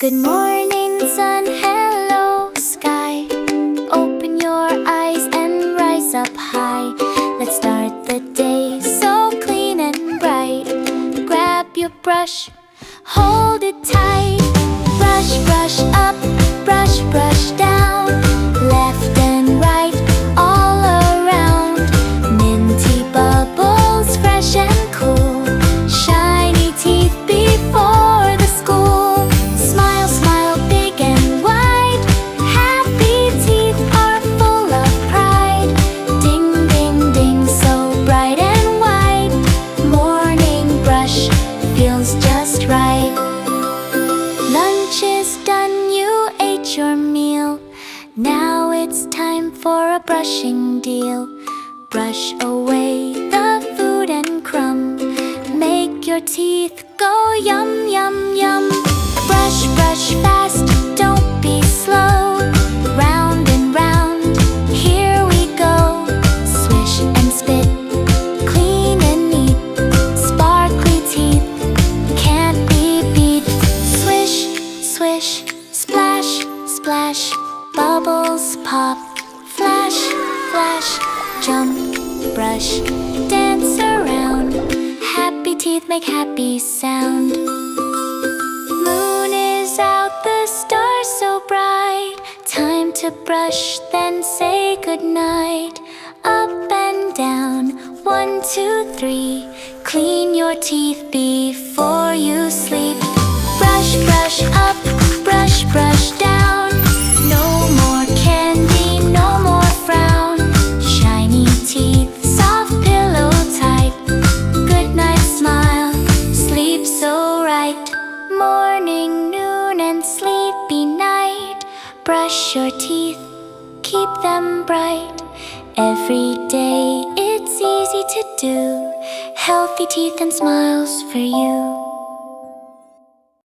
Good morning, sun, hello, sky. Open your eyes and rise up high. Let's start the day so clean and bright. Grab your brush, hold it tight. Brush, brush up, brush, brush down. Left and right, all around. Minty bubbles, fresh and cool. Shiny teeth before the school. Smile, smile, big and wide. Happy teeth are full of pride. Ding, ding, ding, so bright and white. Morning brush feels just right. Lunch is done, you ate your meal. Now it's time for a brushing deal. Brush away the food and crumb. Make your teeth go yum, yum, yum. Brush, brush fast, don't be slow. Round and round, here we go. Swish and spit, clean and neat. Sparkly teeth, can't be beat. Swish, swish, splash, splash. Bubbles pop, flash, flash. Jump, brush, dance around. Happy teeth make happy sound. Moon is out, the stars so bright. Time to brush, then say goodnight. Up and down, 1, 2, 3. Clean your teeth before you sleep. Brush, brush up, brush, brush down. No more candy, no more frown. Shiny teeth, soft pillow type. Good night, smile, sleep so right. Morning, noon, and sleepy night. Brush your teeth, keep them bright. Every day it's easy to do. Healthy teeth and smiles for you.